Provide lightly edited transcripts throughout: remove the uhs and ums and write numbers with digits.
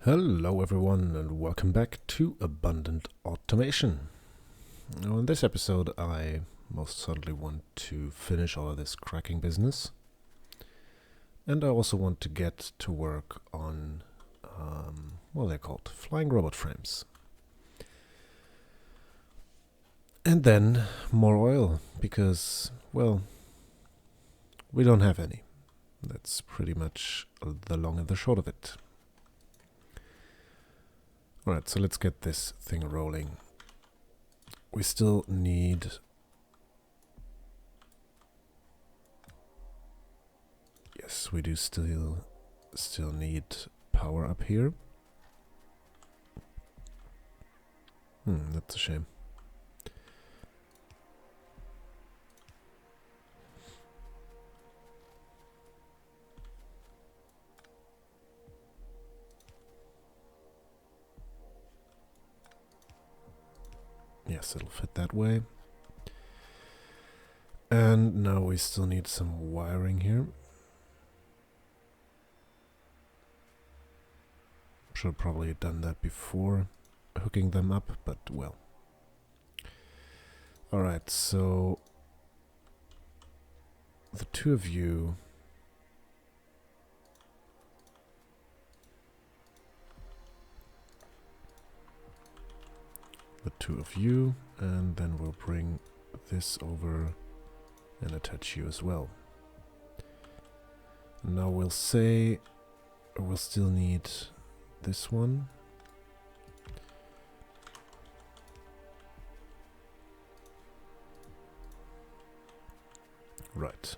Hello everyone and welcome back to Abundant Automation. Now in this episode I most certainly want to finish all of this cracking business, and I also want to get to work on what they're called, flying robot frames. And then more oil, because, well, we don't have any. That's pretty much the long and the short of it. Alright, so let's get this thing rolling. We still need... Yes, we do still need power up here. That's a shame. Yes, it'll fit that way. And now we still need some wiring here. Should probably have done that before hooking them up, but well. Alright, so the two of you and then we'll bring this over and attach you as well. Now we'll say we'll still need this one. Right.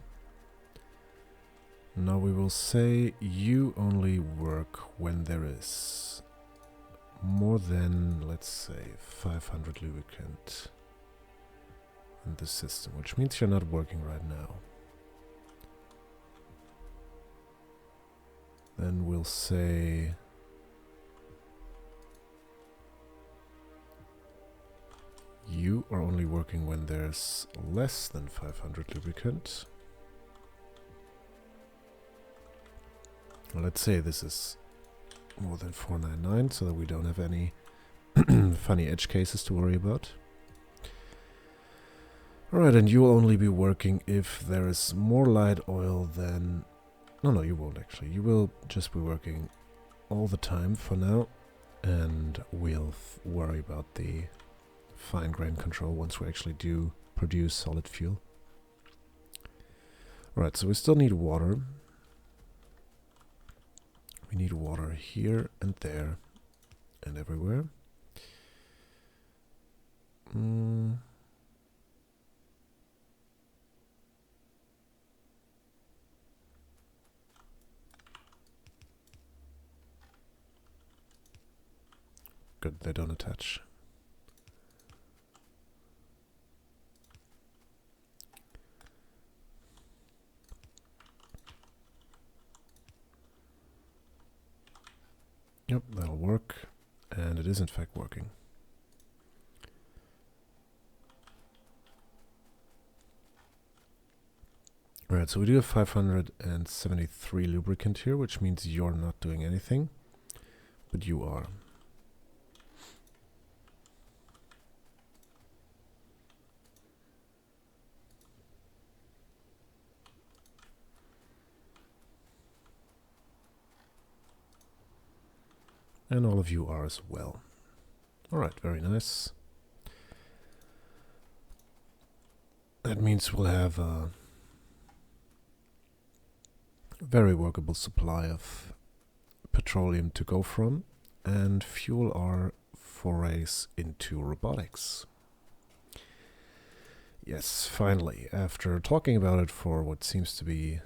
Now we will say you only work when there is more than, let's say, 500 lubricant in the system, which means you're not working right now. Then we'll say you are only working when there's less than 500 lubricant. Let's say this is more than 499, so that we don't have any funny edge cases to worry about. Alright, and you will only be working if there is more light oil than... No, you won't actually. You will just be working all the time for now, and we'll worry about the fine grain control once we actually do produce solid fuel. Alright, so we still need water. We need water here and there and everywhere. Good, they don't attach. Yep, that'll work, and it is in fact working. Alright, so we do have 573 lubricant here, which means you're not doing anything, but you are. And all of you are as well. Alright, very nice. That means we'll have a very workable supply of petroleum to go from and fuel our forays into robotics. Yes, finally, after talking about it for what seems to be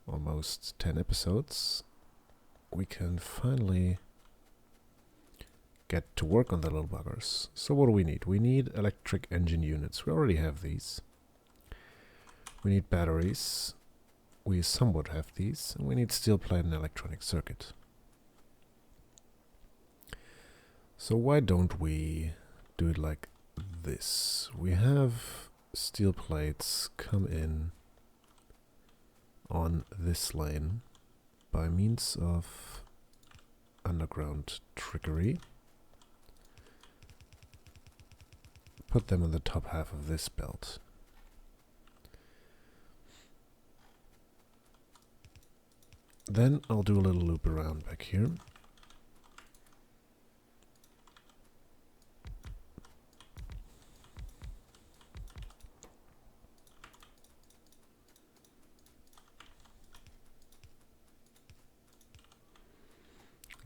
almost 10 episodes, we can finally get to work on the little buggers. So what do we need? We need electric engine units. We already have these. We need batteries. We somewhat have these. And we need steel plate and electronic circuit. So why don't we do it like this? We have steel plates come in on this lane by means of underground trickery. Put them in the top half of this belt. Then I'll do a little loop around back here.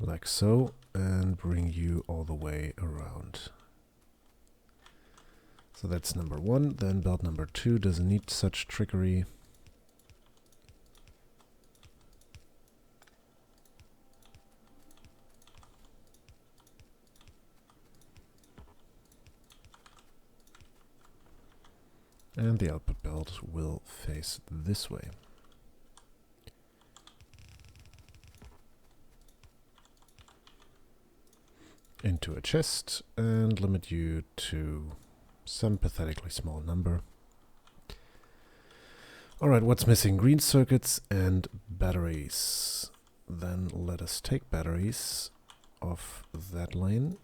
Like so, and bring you all the way around. So that's number 1. Then belt number 2 doesn't need such trickery. And the output belt will face this way. Into a chest and limit you to some pathetically small number. Alright, what's missing? Green circuits and batteries. Then let us take batteries off that lane.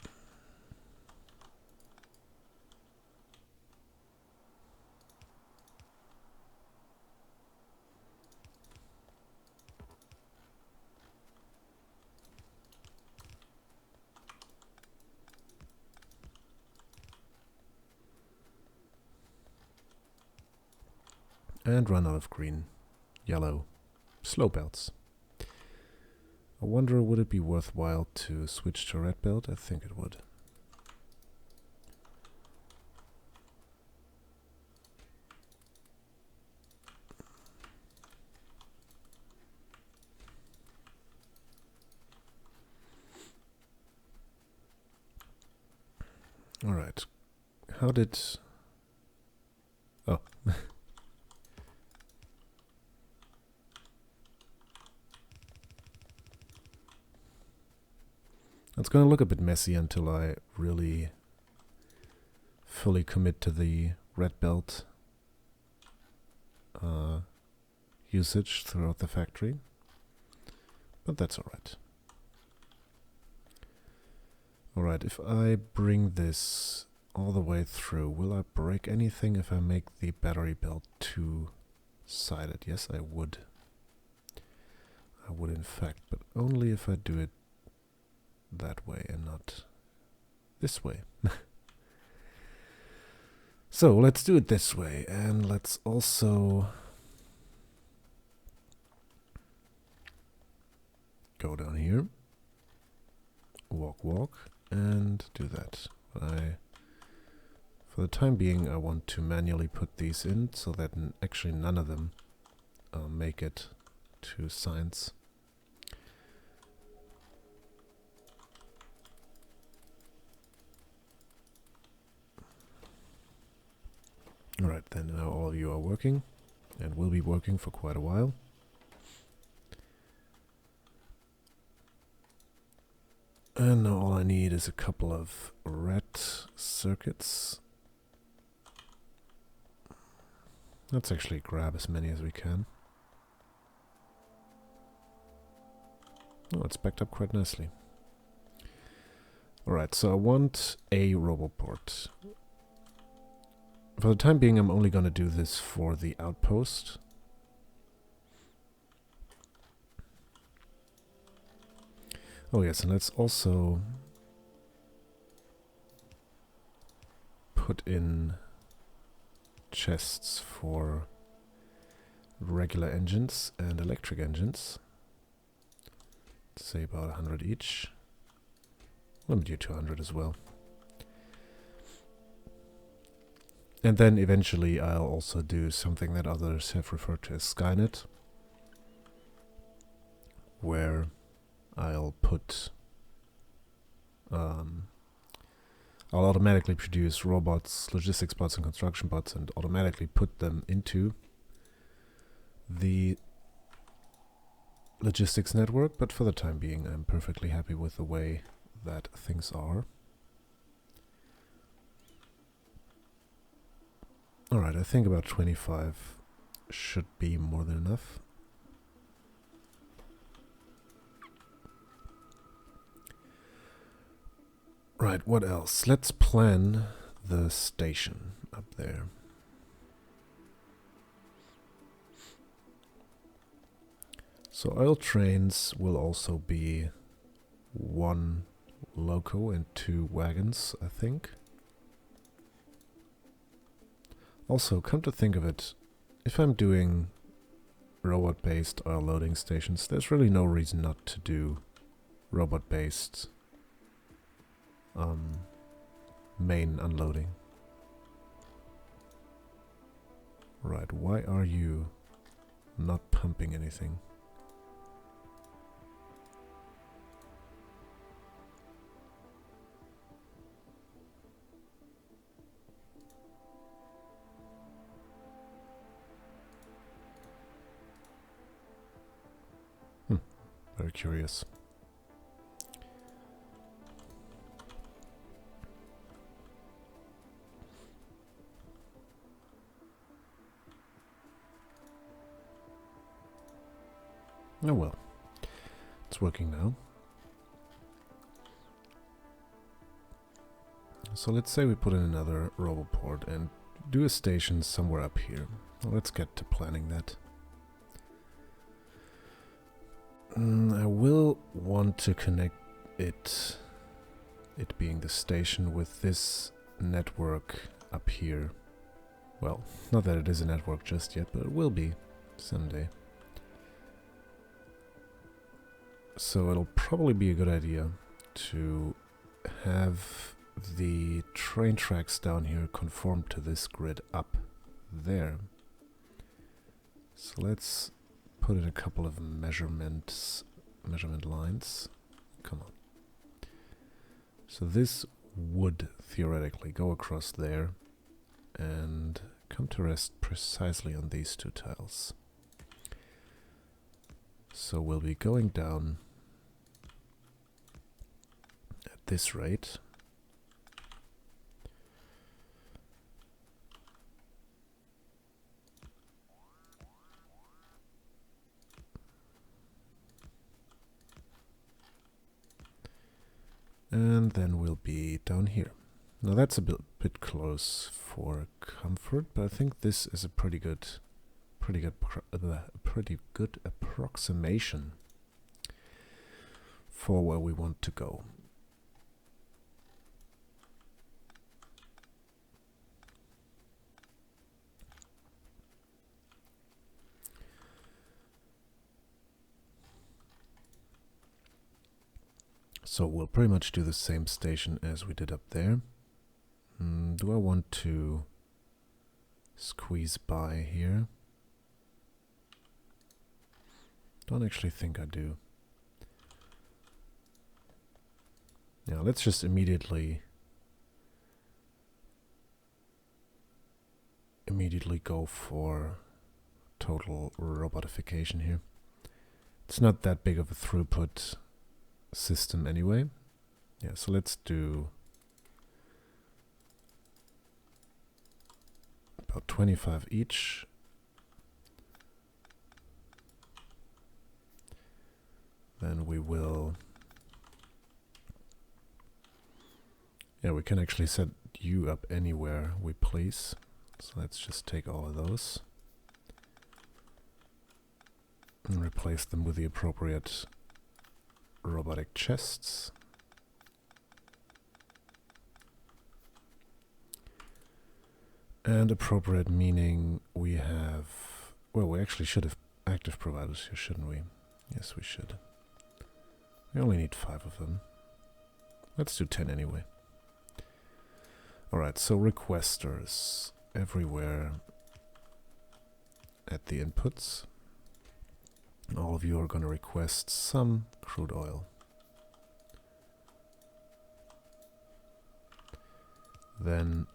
And run out of green, yellow, slow belts. I wonder, would it be worthwhile to switch to red belt? I think it would. All right. How did... Oh. It's going to look a bit messy until I really fully commit to the red belt usage throughout the factory. But that's alright. Alright, if I bring this all the way through, will I break anything if I make the battery belt two-sided? Yes, I would. I would in fact, but only if I do it that way and not this way. So let's do it this way, and let's also go down here, walk, and do that. For the time being, I want to manually put these in so that actually none of them make it to science. Alright, then now all of you are working, and will be working for quite a while. And now all I need is a couple of red circuits. Let's actually grab as many as we can. Oh, it's backed up quite nicely. Alright, so I want a roboport. For the time being, I'm only going to do this for the outpost. Oh yes, and let's also put in chests for regular engines and electric engines. Say about 100 each. Limit you to 100 as well. And then eventually I'll also do something that others have referred to as Skynet, where I'll put I'll automatically produce robots, logistics bots and construction bots, and automatically put them into the logistics network, but for the time being I'm perfectly happy with the way that things are. Alright, I think about 25 should be more than enough. Right, what else? Let's plan the station up there. So oil trains will also be one loco and 2 wagons, I think. Also, come to think of it, if I'm doing robot-based oil loading stations, there's really no reason not to do robot-based main unloading. Right, why are you not pumping anything? Very curious. Oh well, it's working now. So let's say we put in another roboport and do a station somewhere up here. Well, let's get to planning that. I will want to connect it being the station, with this network up here. Well, not that it is a network just yet, but it will be someday. So it'll probably be a good idea to have the train tracks down here conform to this grid up there. So let's put in a couple of measurement lines. Come on. So this would theoretically go across there and come to rest precisely on these 2 tiles. So we'll be going down at this rate. And then we'll be down here. Now that's a bit close for comfort, but I think this is a pretty good approximation for where we want to go. So we'll pretty much do the same station as we did up there. Do I want to squeeze by here? Don't actually think I do. Now let's just immediately go for total robotification here. It's not that big of a throughput system anyway. Yeah, so let's do about 25 each. Then we will... Yeah, we can actually set you up anywhere we please. So let's just take all of those and replace them with the appropriate robotic chests. And appropriate meaning we have... Well, we actually should have active providers here, shouldn't we? Yes, we should. We only need 5 of them. Let's do 10 anyway. Alright, so requesters everywhere at the inputs. All of you are going to request some crude oil. Then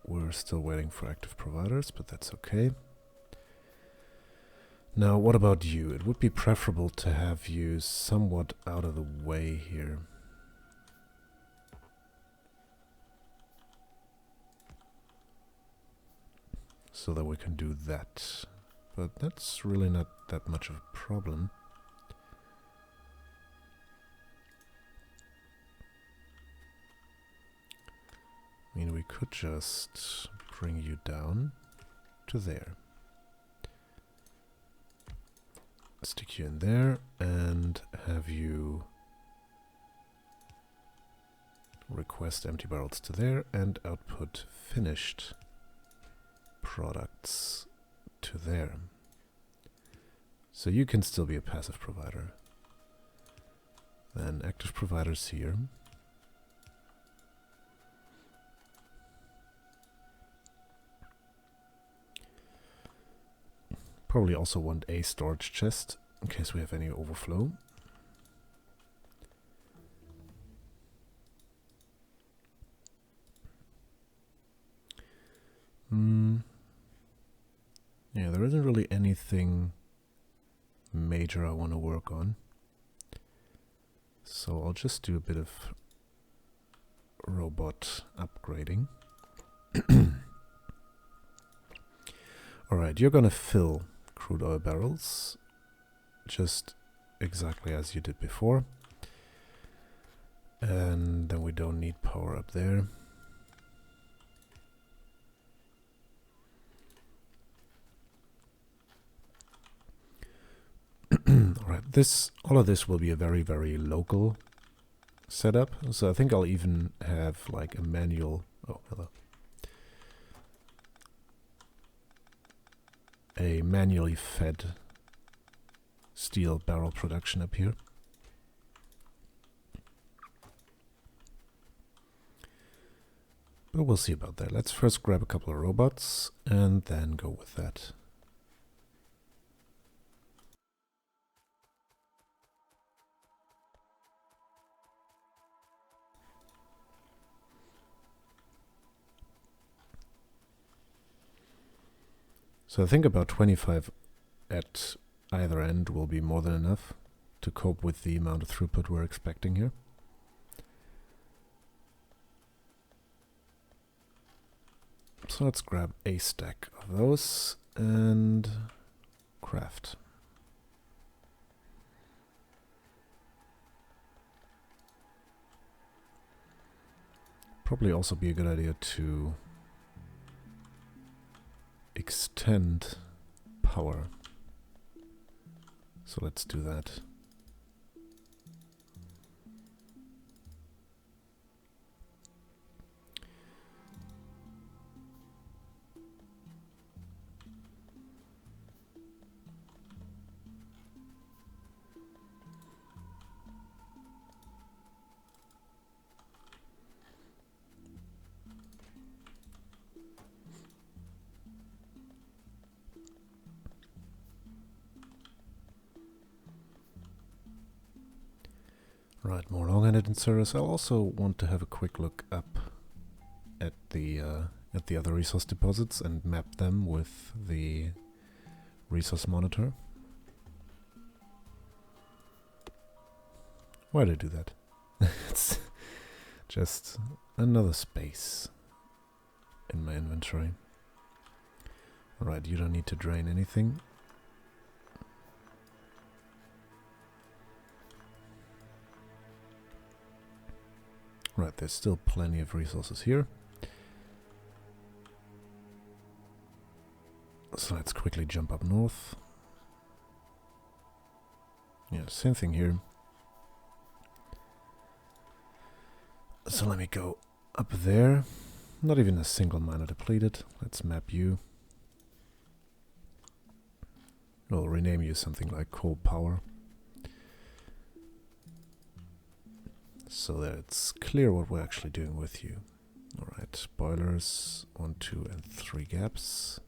we're still waiting for active providers, but that's okay. Now, what about you? It would be preferable to have you somewhat out of the way here. So that we can do that. But that's really not that much of a problem. mean, we could just bring you down to there. Stick you in there and have you request empty barrels to there and output finished products to there. So you can still be a passive provider. Then active providers here. Probably also want a storage chest in case we have any overflow. Yeah, there isn't really anything major I want to work on. So I'll just do a bit of robot upgrading. Alright, you're gonna fill crude oil barrels just exactly as you did before. And then we don't need power up there. Alright, all of this will be a very, very local setup. So I think I'll even have like a manual, oh hello, a manually fed steel barrel production up here. But we'll see about that. Let's first grab a couple of robots and then go with that. So I think about 25 at either end will be more than enough to cope with the amount of throughput we're expecting here. So let's grab a stack of those and craft. Probably also be a good idea to extend power. So let's do that. Right, more long-handed inserters. I'll also want to have a quick look up at the other resource deposits and map them with the resource monitor. Why did I do that? It's just another space in my inventory. Alright, you don't need to drain anything. Right, there's still plenty of resources here. So let's quickly jump up north. Yeah, same thing here. So let me go up there. Not even a single miner depleted. Let's map you. We'll rename you something like coal power. So that it's clear what we're actually doing with you. Alright, boilers, 1, 2, and 3 gaps.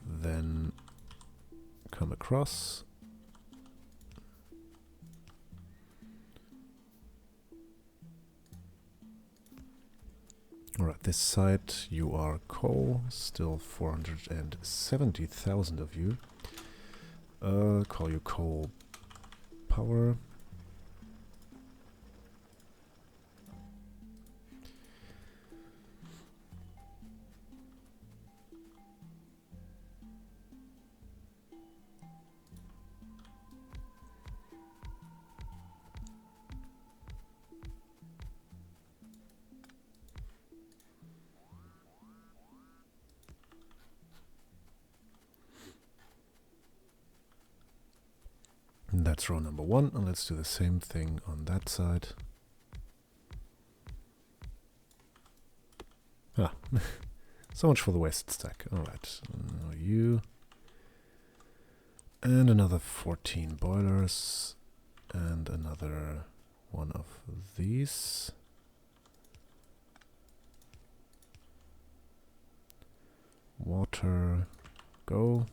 Then come across. Alright, this side you are coal, still 470,000 of you. Call you coal power. That's row number 1, and let's do the same thing on that side. Ah, so much for the waste stack. Alright, now you. And another 14 boilers. And another one of these. Water, go.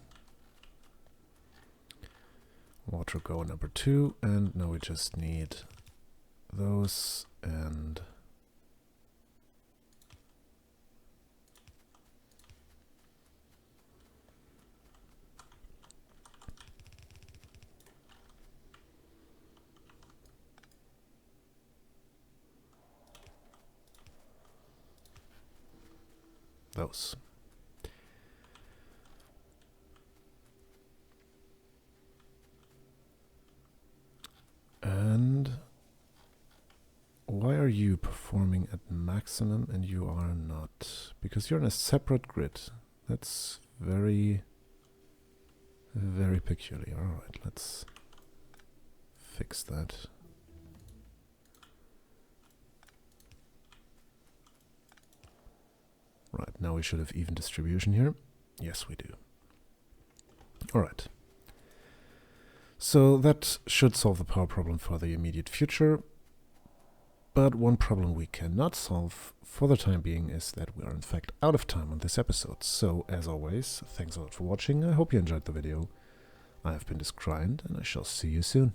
Water, go number 2. And now we just need those and those. And why are you performing at maximum and you are not? Because you're in a separate grid. That's very, very peculiar. Alright, let's fix that. Right, now we should have even distribution here. Yes, we do. Alright. So that should solve the power problem for the immediate future. But one problem we cannot solve for the time being is that we are in fact out of time on this episode. So as always, thanks a lot for watching. I hope you enjoyed the video. I have been Discryant, and I shall see you soon.